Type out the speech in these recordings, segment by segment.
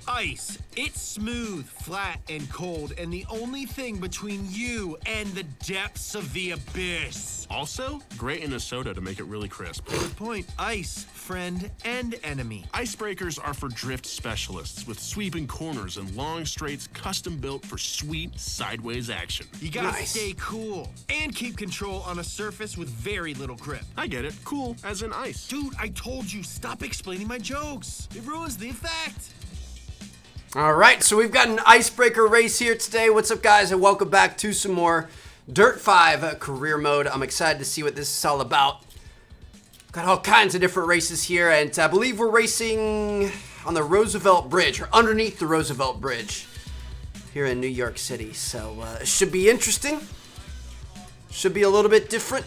Ice. It's smooth, flat, and cold, and the only thing between you and the depths of the abyss. Also, great in a soda to make it really crisp. Good point. Ice, friend and enemy. Icebreakers are for drift specialists with sweeping corners and long straights custom built for sweet sideways action. You gotta stay cool and keep control on a surface with very little grip. I get it. Cool, as in ice. Dude, I told you, stop explaining my jokes. It ruins the effect. All right, so we've got an icebreaker race here today. What's up, guys, and welcome back to some more Dirt 5 career mode. I'm excited to see what this is all about. Got all kinds of different races here, and I believe we're racing on the Roosevelt Bridge, or underneath the Roosevelt Bridge here in New York City. So it should be interesting. Should be a little bit different.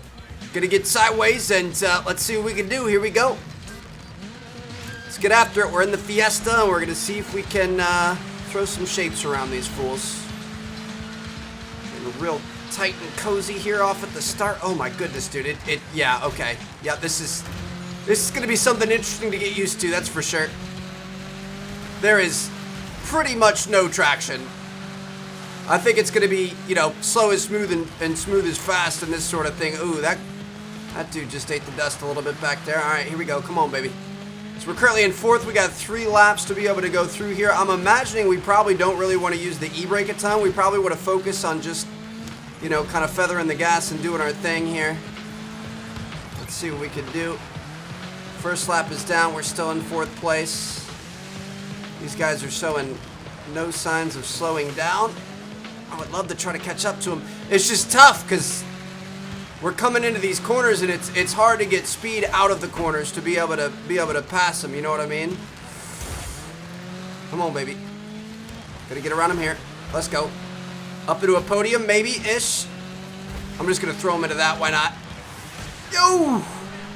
Gonna get sideways, and let's see what we can do. Here we go. Let's get after it. We're in the Fiesta, and we're gonna see if we can throw some shapes around these fools. Getting real tight and cozy here off at the start. Oh my goodness, dude. Yeah, okay. Yeah, this is gonna be something interesting to get used to, that's for sure. There is pretty much no traction. I think it's gonna be, you know, slow is smooth and smooth is fast and this sort of thing. Ooh, that dude just ate the dust a little bit back there. All right, here we go. Come on, baby. So we're currently in fourth. We got 3 laps to be able to go through here. I'm imagining we probably don't really want to use the e-brake a ton. We probably would have focused on just, you know, kind of feathering the gas and doing our thing here. Let's see what we can do. First lap is down. We're still in 4th place. These guys are showing no signs of slowing down. I would love to try to catch up to them. It's just tough because we're coming into these corners, and it's hard to get speed out of the corners to be able to pass them. You know what I mean? Come on, baby. Gotta get around them here. Let's go. Up into a podium, maybe-ish. I'm just gonna throw them into that. Why not? Yo!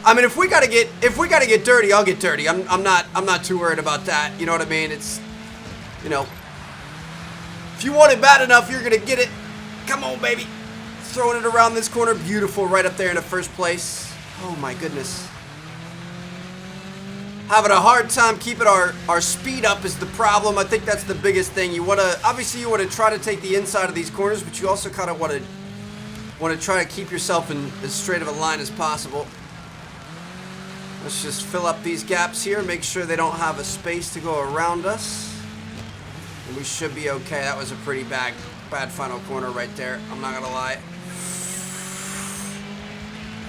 I mean, if we gotta get dirty, I'll get dirty. I'm not too worried about that. You know what I mean? It's, you know, if you want it bad enough, you're gonna get it. Come on, baby. Throwing it around this corner. Beautiful, right up there in the first place. Oh my goodness. Having a hard time keeping our speed up is the problem. I think that's the biggest thing. Obviously you want to try to take the inside of these corners, but you also kind of want to try to keep yourself in as straight of a line as possible. Let's just fill up these gaps here, make sure they don't have a space to go around us. And we should be okay. That was a pretty bad final corner right there. I'm not gonna lie.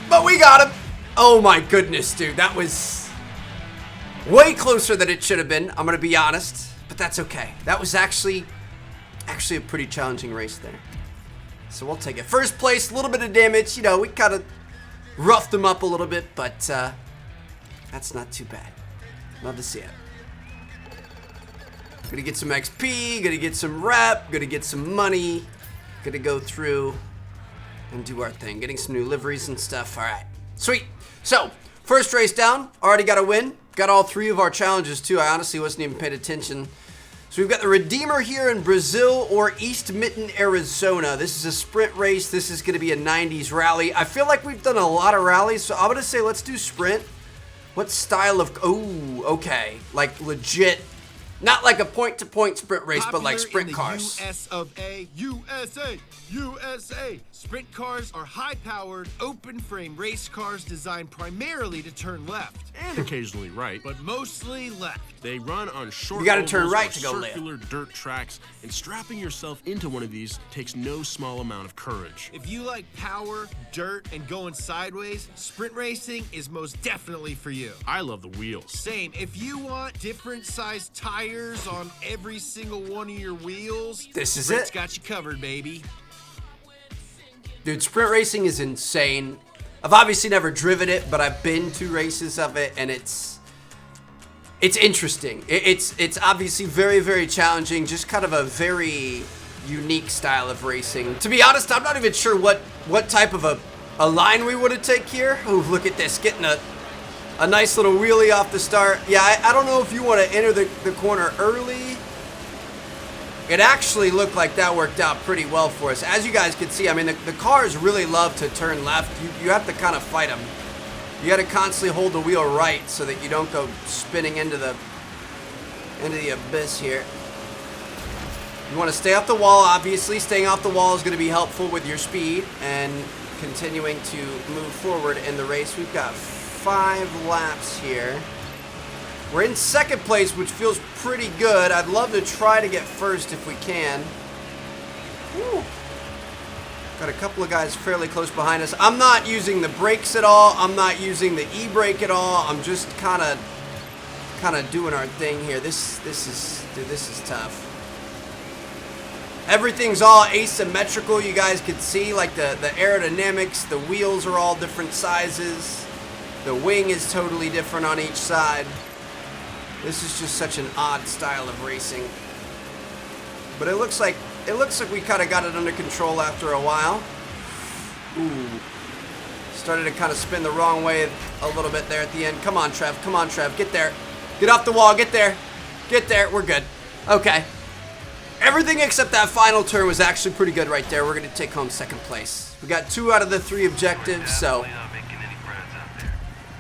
But we got him. Oh my goodness, dude. That was way closer than it should have been. I'm gonna be honest, but that's okay. That was actually a pretty challenging race there. So we'll take it. First place, a little bit of damage. You know, we kind of roughed them up a little bit, but that's not too bad. Love to see it. Gonna get some XP, gonna get some rep, gonna get some money, gonna go through and do our thing. Getting some new liveries and stuff. All right, sweet. So, first race down, already got a win. Got all 3 of our challenges too. I honestly wasn't even paying attention. So we've got the Redeemer here in Brazil or East Mitten, Arizona. This is a sprint race. This is gonna be a 90s rally. I feel like we've done a lot of rallies, so I'm gonna say let's do sprint. What style of, oh, okay, like legit. Not like a point-to-point sprint race, but like sprint cars. US of A, USA, USA. Sprint cars are high-powered, open-frame race cars designed primarily to turn left. And occasionally right. But mostly left. They run on short You gotta turn ovals right or to go left. circular dirt tracks, and strapping yourself into one of these takes no small amount of courage. If you like power, dirt, and going sideways, sprint racing is most definitely for you. I love the wheels. Same. If you want different sized tires on every single one of your wheels, This is Sprint's it. got you covered, baby. Dude, sprint racing is insane. I've obviously never driven it, but I've been to races of it, and it's interesting. It's obviously very, very challenging. Just kind of a very unique style of racing. To be honest, I'm not even sure what type of a line we would take here. Oh, look at this, getting a nice little wheelie off the start. Yeah, I don't know if you want to enter the corner early. It actually looked like that worked out pretty well for us. As you guys can see, I mean, the cars really love to turn left. You have to kind of fight them. You got to constantly hold the wheel right so that you don't go spinning into into the abyss here. You want to stay off the wall, obviously. Staying off the wall is going to be helpful with your speed and continuing to move forward in the race. We've got 5 laps here. We're in second place, which feels pretty good. I'd love to try to get first if we can. Woo. Got a couple of guys fairly close behind us. I'm not using the brakes at all. I'm not using the e-brake at all. I'm just kind of doing our thing here. This is tough. Everything's all asymmetrical. You guys can see, like the aerodynamics. The wheels are all different sizes. The wing is totally different on each side. This is just such an odd style of racing. But it looks like we kind of got it under control after a while. Ooh. Started to kind of spin the wrong way a little bit there at the end. Come on, Trev. Come on, Trev. Get there. Get off the wall. Get there. Get there. We're good. Okay. Everything except that final turn was actually pretty good right there. We're going to take home second place. We got 2 out of the 3 objectives, so... Not making any friends out there.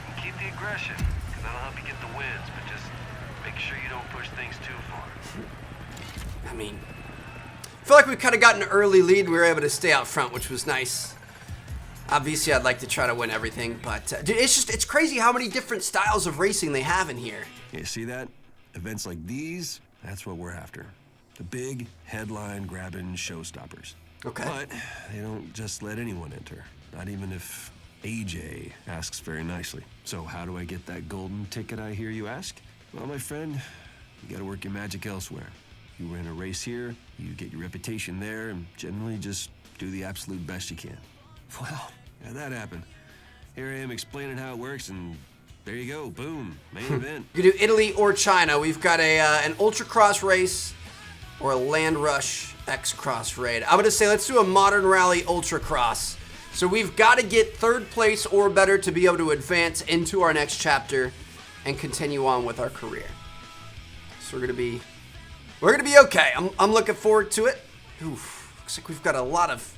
And keep the aggression, because that'll help you get the wins, but just make sure you don't push things too far. I mean, I feel like we kind of got an early lead. We were able to stay out front, which was nice. Obviously, I'd like to try to win everything, but dude, it's crazy how many different styles of racing they have in here. You see that? Events like these, that's what we're after. The big, headline-grabbing showstoppers. Okay. But they don't just let anyone enter, not even if AJ asks very nicely. So how do I get that golden ticket, I hear you ask? Well, my friend, you gotta work your magic elsewhere. You win a race here, you get your reputation there, and generally just do the absolute best you can. Well, yeah, that happened. Here I am explaining how it works, and there you go, boom, main event. You can do Italy or China. We've got an ultra cross race or a land rush X cross raid. I'm gonna say let's do a modern rally ultra cross. So we've got to get 3rd place or better to be able to advance into our next chapter and continue on with our career. So we're gonna be okay. I'm looking forward to it. Oof, looks like we've got a lot of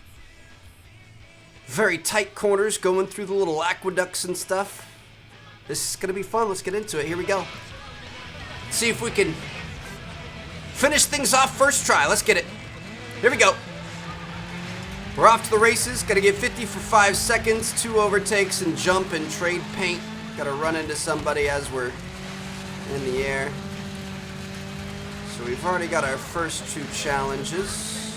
very tight corners going through the little aqueducts and stuff. This is gonna be fun. Let's get into it. Here we go. See if we can finish things off first try. Let's get it. Here we go. We're off to the races. Gotta get 50 for 5 seconds. 2 overtakes and jump and trade paint. Gotta run into somebody as we're in the air. So we've already got our first 2 challenges.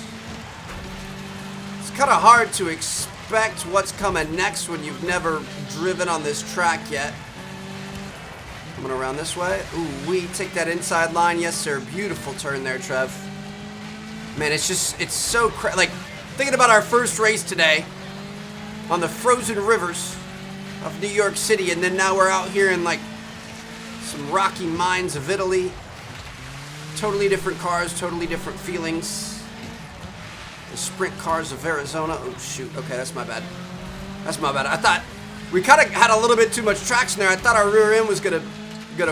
It's kind of hard to expect what's coming next when you've never driven on this track yet. Coming around this way. Ooh, we take that inside line. Yes, sir. Beautiful turn there, Trev. Man, it's so like, thinking about our first race today on the frozen rivers of New York City, and then now we're out here in, like, some rocky mines of Italy. Totally different cars, totally different feelings. The sprint cars of Arizona. Oh, shoot. Okay, that's my bad. That's my bad. I thought we kind of had a little bit too much traction there. I thought our rear end was gonna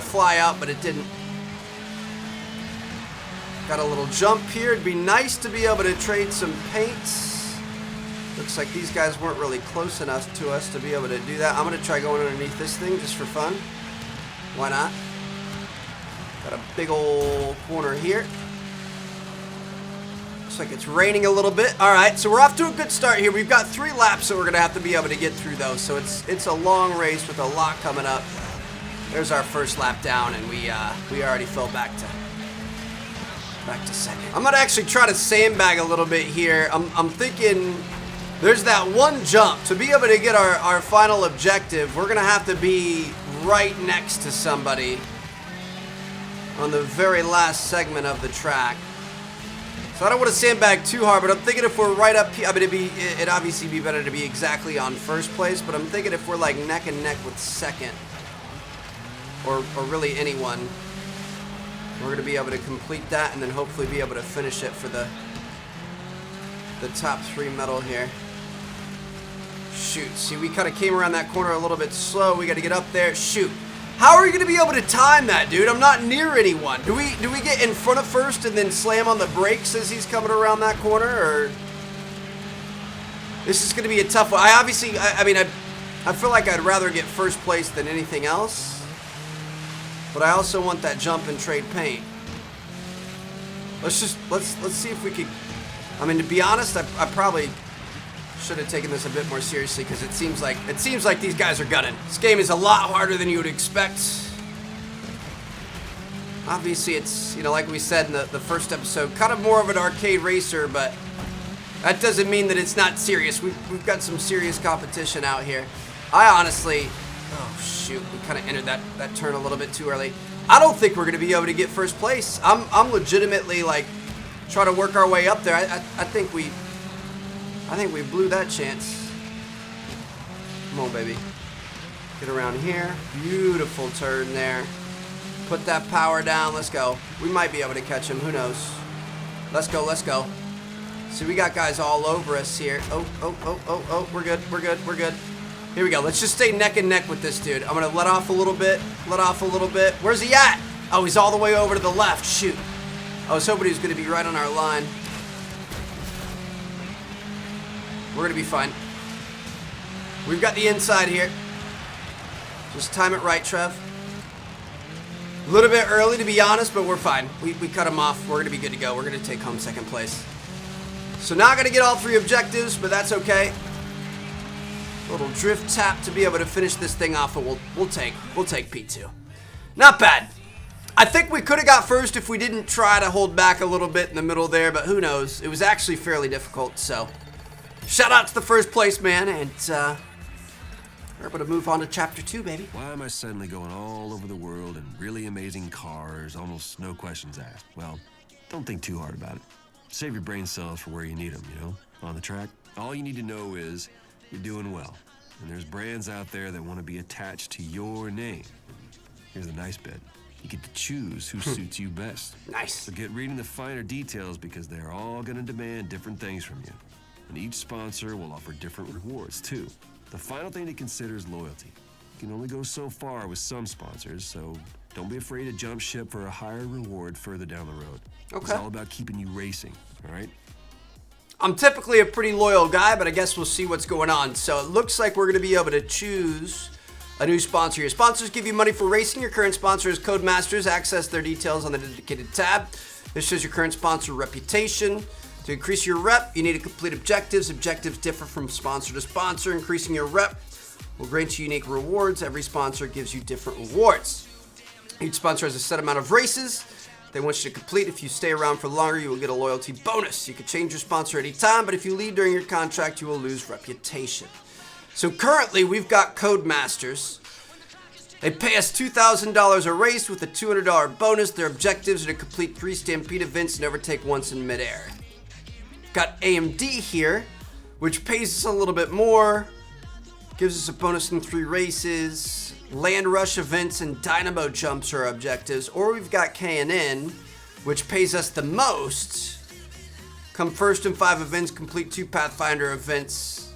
fly out, but it didn't. Got a little jump here. It'd be nice to be able to trade some paints. Looks like these guys weren't really close enough to us to be able to do that. I'm gonna try going underneath this thing just for fun. Why not? Got a big old corner here. Looks like it's raining a little bit. All right, so we're off to a good start here. We've got 3 laps that we're gonna have to be able to get through though. So it's a long race with a lot coming up. There's our first lap down, and we already fell back to second. I'm gonna actually try to sandbag a little bit here. I'm thinking there's that one jump. To be able to get our final objective, we're gonna have to be right next to somebody on the very last segment of the track. So I don't want to sandbag too hard, but I'm thinking if we're right up here, I mean, it'd obviously be better to be exactly on first place, but I'm thinking if we're like neck and neck with second, or really anyone, we're going to be able to complete that and then hopefully be able to finish it for the top 3 medal here. Shoot, see, we kind of came around that corner a little bit slow. We got to get up there. Shoot. How are you going to be able to time that, dude? I'm not near anyone. Do we get in front of first and then slam on the brakes as he's coming around that corner, or this is going to be a tough one? I mean, I feel like I'd rather get first place than anything else, but I also want that jump and trade paint. let's see if we could. I mean, to be honest, I probably should have taken this a bit more seriously because it seems like these guys are gunning. This game is a lot harder than you would expect. Obviously, it's, you know, like we said in the first episode, kind of more of an arcade racer, but that doesn't mean that it's not serious. We've got some serious competition out here. I honestly, oh shoot, we kind of entered that turn a little bit too early. I don't think we're gonna be able to get first place. I'm legitimately like trying to work our way up there. I think we blew that chance. Come on, baby. Get around here. Beautiful turn there. Put that power down. Let's go. We might be able to catch him. Who knows? Let's go. Let's go. See, we got guys all over us here. Oh. We're good. We're good. We're good. Here we go. Let's just stay neck and neck with this dude. I'm going to let off a little bit. Let off a little bit. Where's he at? Oh, he's all the way over to the left. Shoot. I was hoping he was going to be right on our line. We're going to be fine. We've got the inside here. Just time it right, Trev. A little bit early, to be honest, but we're fine. We cut him off. We're going to be good to go. We're going to take home second place. So not going to get all 3 objectives, but that's okay. A little drift tap to be able to finish this thing off, and we'll take P2. Not bad. I think we could have got first if we didn't try to hold back a little bit in the middle there, but who knows? It was actually fairly difficult, so shout out to the first place, man, and we're able to move on to chapter 2, baby. Why am I suddenly going all over the world in really amazing cars, almost no questions asked? Well, don't think too hard about it. Save your brain cells for where you need them, you know? On the track, all you need to know is you're doing well. And there's brands out there that want to be attached to your name. Here's the nice bit. You get to choose who suits you best. Nice. So get reading the finer details because they're all going to demand different things from you. And each sponsor will offer different rewards, too. The final thing to consider is loyalty. You can only go so far with some sponsors, so don't be afraid to jump ship for a higher reward further down the road. Okay. It's all about keeping you racing, all right? I'm typically a pretty loyal guy, but I guess we'll see what's going on. So it looks like we're going to be able to choose a new sponsor. Your sponsors give you money for racing. Your current sponsor is Codemasters. Access their details on the dedicated tab. This shows your current sponsor reputation. To increase your rep, you need to complete objectives. Objectives differ from sponsor to sponsor. Increasing your rep will grant you unique rewards. Every sponsor gives you different rewards. Each sponsor has a set amount of races they want you to complete. If you stay around for longer, you will get a loyalty bonus. You can change your sponsor anytime, but if you leave during your contract, you will lose reputation. So currently, we've got Codemasters. They pay us $2,000 a race with a $200 bonus. Their objectives are to complete 3 Stampede events and overtake once in midair. Got AMD here, which pays us a little bit more, gives us a bonus in 3 races. Land rush events and dynamo jumps are objectives. Or we've got K&N, which pays us the most. Come first in 5 events, complete 2 Pathfinder events.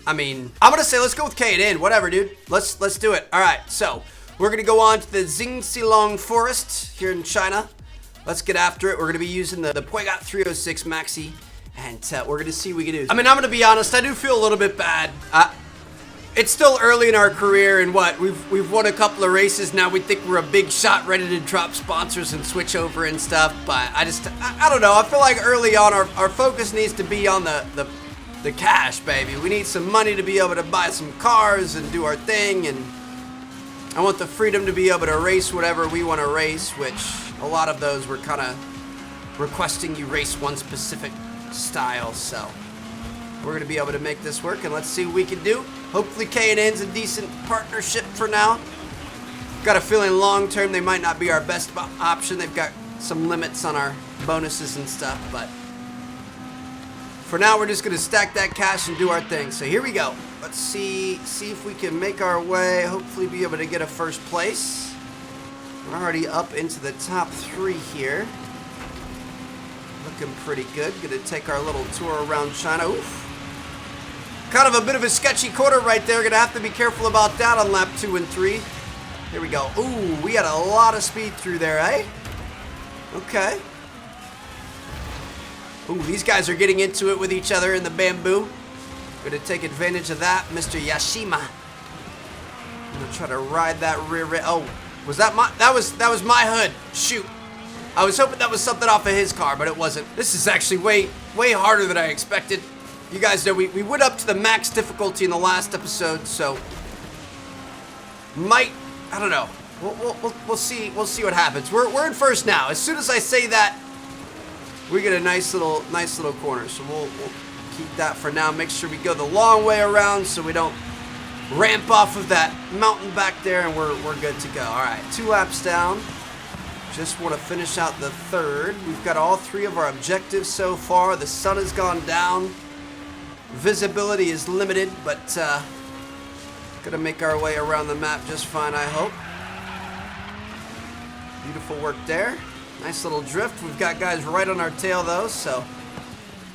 I mean, I'm gonna say let's go with K&N. Whatever, dude. Let's do it. All right, so we're gonna go on to the Xingxilong Forest here in China. Let's get after it. We're going to be using the Poigot 306 Maxi, and we're going to see what we can do. I mean, I'm going to be honest, I do feel a little bit bad. It's still early in our career, and we've won a couple of races. Now we think we're a big shot ready to drop sponsors and switch over and stuff, but I don't know. I feel like early on our focus needs to be on the cash, baby. We need some money to be able to buy some cars and do our thing, and I want the freedom to be able to race whatever we want to race, which a lot of those were kind of requesting you race one specific style, so we're going to be able to make this work, and let's see what we can do. Hopefully K&N's a decent partnership for now. Got a feeling long term they might not be our best option. They've got some limits on our bonuses and stuff, but for now we're just going to stack that cash and do our thing. So here we go. Let's see if we can make our way, hopefully be able to get a first place. We're already up into the top 3 here. Looking pretty good. Gonna take our little tour around China. Oof. Kind of a bit of a sketchy corner right there. Gonna have to be careful about that on lap 2 and 3. Here we go. Ooh, we had a lot of speed through there, eh? Okay. Ooh, these guys are getting into it with each other in the bamboo. Gonna take advantage of that, Mr. Yashima. I'm gonna try to ride that rear. Oh, was that my? That was my hood. Shoot. I was hoping that was something off of his car, but it wasn't. This is actually way harder than I expected. You guys know we went up to the max difficulty in the last episode, so I don't know. We'll see what happens. We're in first now. As soon as I say that, we get a nice little corner. So we'll keep that for now. Make sure we go the long way around so we don't ramp off of that mountain back there, and we're good to go. All right, 2 laps down. Just want to finish out the third. We've got all 3 of our objectives so far. The sun has gone down. Visibility is limited, but gonna make our way around the map just fine, I hope. Beautiful work there. Nice little drift. We've got guys right on our tail though, so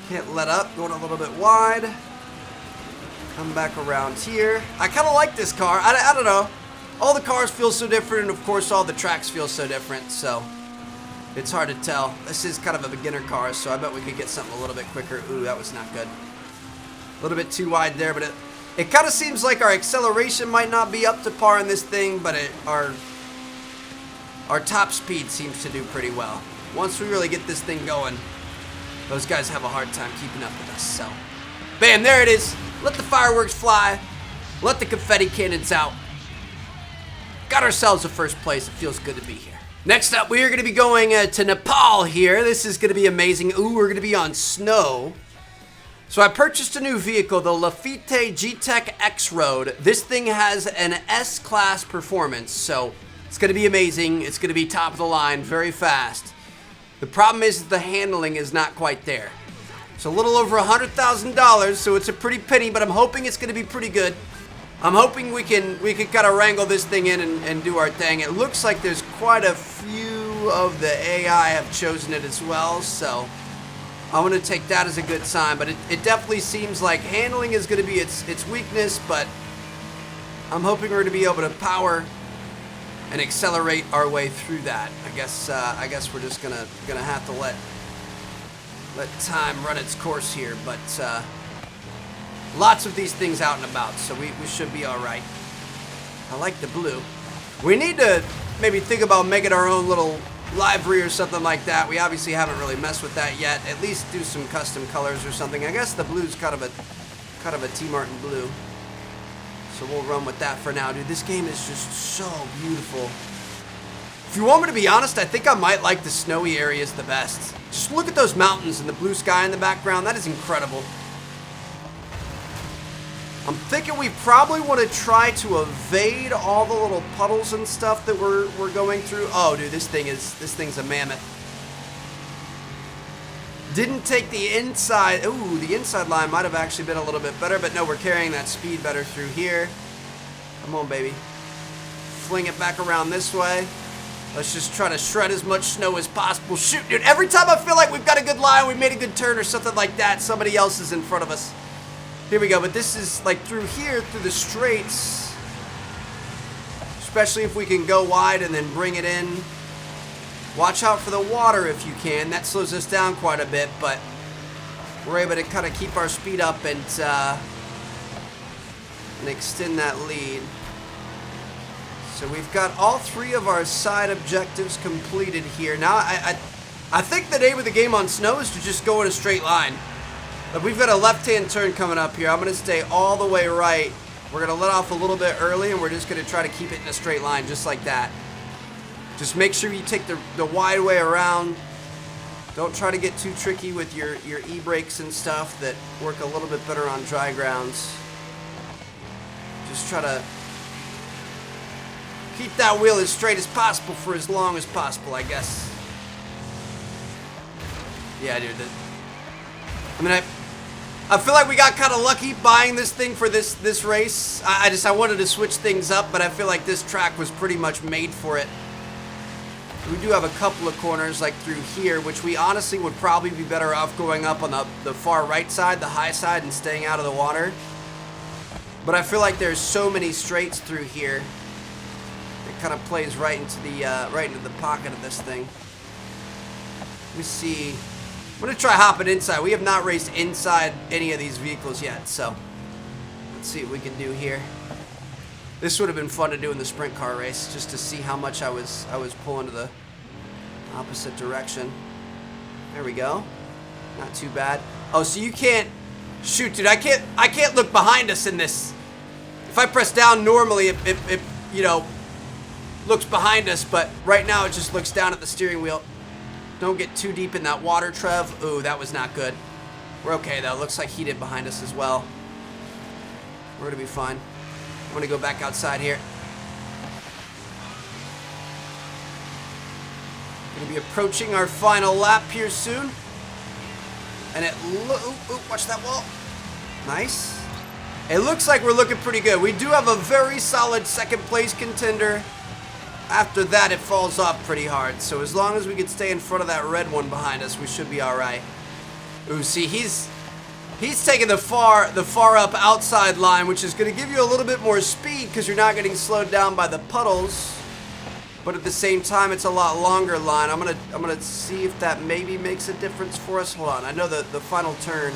can't let up. Going a little bit wide. Come back around here. I kind of like this car. I don't know. All the cars feel so different, and of course all the tracks feel so different, so it's hard to tell. This is kind of a beginner car, so I bet we could get something a little bit quicker. Ooh, that was not good. A little bit too wide there, but it kind of seems like our acceleration might not be up to par in this thing, but our top speed seems to do pretty well. Once we really get this thing going, those guys have a hard time keeping up with us, so. Bam, there it is. Let the fireworks fly. Let the confetti cannons out. Got ourselves a first place. It feels good to be here. Next up, we are going to be going to Nepal here. This is going to be amazing. Ooh, we're going to be on snow. So I purchased a new vehicle, the Lafitte G-Tech X-Road. This thing has an S-Class performance, so it's going to be amazing. It's going to be top of the line, very fast. The problem is the handling is not quite there. It's a little over $100,000, so it's a pretty penny, but I'm hoping it's going to be pretty good. I'm hoping we can kind of wrangle this thing in and do our thing. It looks like there's quite a few of the AI have chosen it as well, so I'm going to take that as a good sign. But it definitely seems like handling is going to be its weakness, but I'm hoping we're going to be able to power and accelerate our way through that. I guess we're just gonna have to let time run its course here, but lots of these things out and about, so we should be all right. I like the blue. We need to maybe think about making our own little livery or something like that. We obviously haven't really messed with that yet. At least do some custom colors or something. I guess the blue's kind of a T Martin blue. So we'll run with that for now. Dude, this game is just so beautiful. If you want me to be honest, I think I might like the snowy areas the best. Just look at those mountains and the blue sky in the background. That is incredible. I'm thinking we probably want to try to evade all the little puddles and stuff that we're going through. Oh, dude, this thing's a mammoth. Didn't take the inside. Ooh, the inside line might have actually been a little bit better, but no, we're carrying that speed better through here. Come on, baby. Fling it back around this way. Let's just try to shred as much snow as possible. Shoot, dude, every time I feel like we've got a good line, we made a good turn or something like that, somebody else is in front of us. Here we go, but this is like through here, through the straights. Especially if we can go wide and then bring it in. Watch out for the water if you can. That slows us down quite a bit, but we're able to kind of keep our speed up and extend that lead. So we've got all 3 of our side objectives completed here. Now, I think the name of the game on snow is to just go in a straight line. But we've got a left-hand turn coming up here. I'm going to stay all the way right. We're going to let off a little bit early, and we're just going to try to keep it in a straight line, just like that. Just make sure you take the wide way around. Don't try to get too tricky with your e-brakes and stuff that work a little bit better on dry grounds. Just try to keep that wheel as straight as possible for as long as possible, I guess. Yeah, dude. I feel like we got kind of lucky buying this thing for this race. I wanted to switch things up, but I feel like this track was pretty much made for it. We do have a couple of corners like through here, which we honestly would probably be better off going up on the far right side, the high side, and staying out of the water. But I feel like there's so many straights through here. It kind of plays right into the pocket of this thing. Let me see. I'm going to try hopping inside. We have not raced inside any of these vehicles yet, so let's see what we can do here. This would have been fun to do in the sprint car race, just to see how much I was pulling to Opposite direction. There we go. Not too bad. Oh, so you can't shoot, dude. I can't look behind us in this. If I press down normally, it you know, looks behind us, but right now it just looks down at the steering wheel. Don't get too deep in that water, Trev. Ooh, that was not good. We're okay though. Looks like he did behind us as well. We're gonna be fine. I'm gonna go back outside here. Gonna be approaching our final lap here soon. And watch that wall. Nice. It looks like we're looking pretty good. We do have a very solid second place contender. After that, it falls off pretty hard. So as long as we can stay in front of that red one behind us, we should be all right. Ooh, see, he's taking the far up outside line, which is going to give you a little bit more speed because you're not getting slowed down by the puddles. But at the same time, it's a lot longer line. I'm gonna see if that maybe makes a difference for us. Hold on. I know the final turn,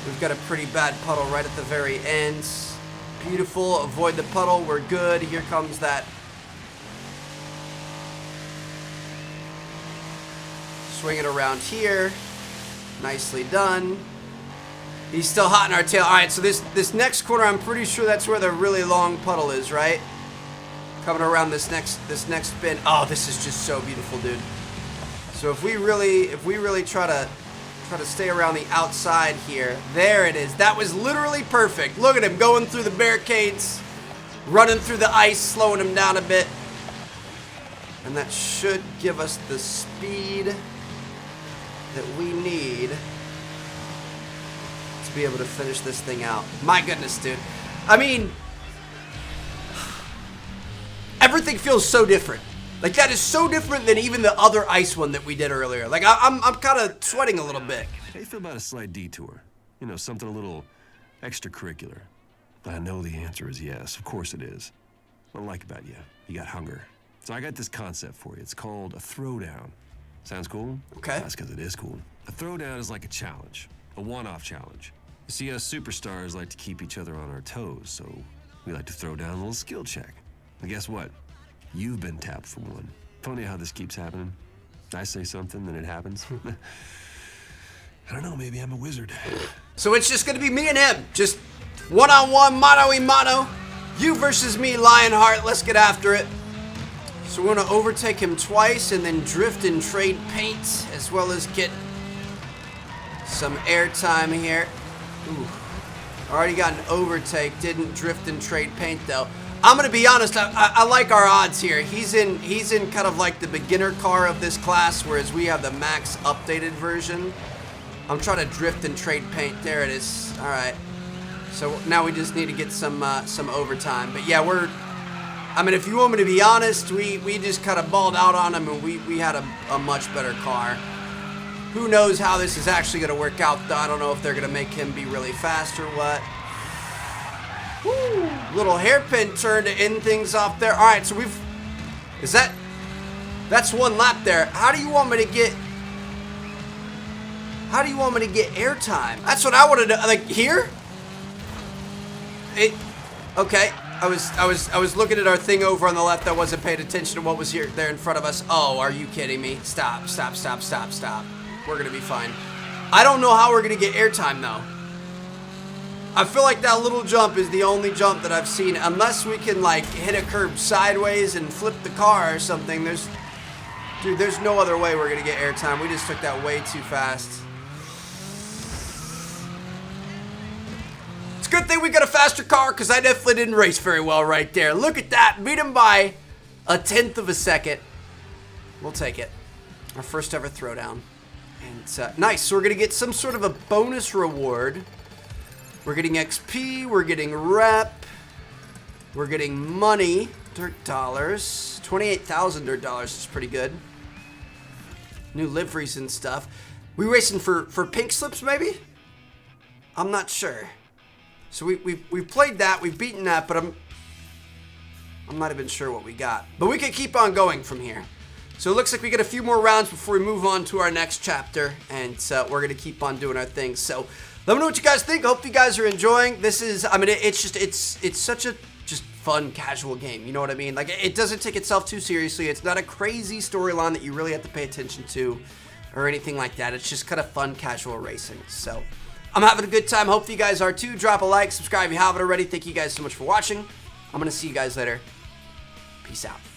we've got a pretty bad puddle right at the very end. Beautiful. Avoid the puddle. We're good. Here comes that. Swing it around here. Nicely done. He's still hot in our tail. All right, so this next corner, I'm pretty sure that's where the really long puddle is, right? Coming around this next bend. Oh, this is just so beautiful, dude. So if we really try to stay around the outside here, there it is. That was literally perfect. Look at him going through the barricades, running through the ice, slowing him down a bit, and that should give us the speed that we need to be able to finish this thing out. My goodness, dude. I mean, everything feels so different. Like, that is so different than even the other ice one that we did earlier. Like, I'm kind of sweating a little bit. How do you feel about a slight detour? You know, something a little extracurricular. I know the answer is yes. Of course it is. What I like about you, you got hunger. So I got this concept for you. It's called a throwdown. Sounds cool? Okay. That's because it is cool. A throwdown is like a challenge, a one-off challenge. You see, us superstars like to keep each other on our toes, so we like to throw down a little skill check. And guess what? You've been tapped for one. Funny how this keeps happening. I say something, then it happens. I don't know, maybe I'm a wizard. So it's just gonna be me and him. Just one-on-one, mano-y-mano. You versus me, Lionheart. Let's get after it. So we're gonna overtake him twice and then drift and trade paint, as well as get some airtime here. Ooh. Already got an overtake, didn't drift and trade paint though. I'm gonna be honest, I like our odds here. He's in kind of like the beginner car of this class, whereas we have the max updated version. I'm trying to drift and trade paint. There it is. All right. So now we just need to get some overtime. But yeah, I mean, if you want me to be honest, we just kind of balled out on him, and we had a much better car. Who knows how this is actually gonna work out though. I don't know if they're gonna make him be really fast or what. Woo! Little hairpin turn to end things off there. All right, so that's one lap there. How do you want me to get airtime? That's what I want to do. Like here? Okay. I was looking at our thing over on the left. I wasn't paying attention to what was there in front of us. Oh, are you kidding me? Stop. We're gonna be fine. I don't know how we're gonna get airtime though. I feel like that little jump is the only jump that I've seen, unless we can like hit a curb sideways and flip the car or something. There's no other way we're gonna get airtime. We just took that way too fast. It's a good thing we got a faster car, because I definitely didn't race very well right there. Look at that, beat him by 1/10 of a second. We'll take it. Our first ever throwdown. And nice, so we're gonna get some sort of a bonus reward. We're getting XP, we're getting rep, we're getting money, dirt dollars. 28,000 dirt dollars is pretty good. New liveries and stuff. We racing for pink slips maybe? I'm not sure. So we've played that, we've beaten that, but I'm not even sure what we got. But we can keep on going from here. So it looks like we get a few more rounds before we move on to our next chapter, and we're gonna keep on doing our thing. So let me know what you guys think. Hope you guys are enjoying. This is, I mean, it's such a just fun, casual game. You know what I mean? Like, it doesn't take itself too seriously. It's not a crazy storyline that you really have to pay attention to or anything like that. It's just kind of fun, casual racing. So I'm having a good time. Hope you guys are too. Drop a like, subscribe if you haven't already. Thank you guys so much for watching. I'm going to see you guys later. Peace out.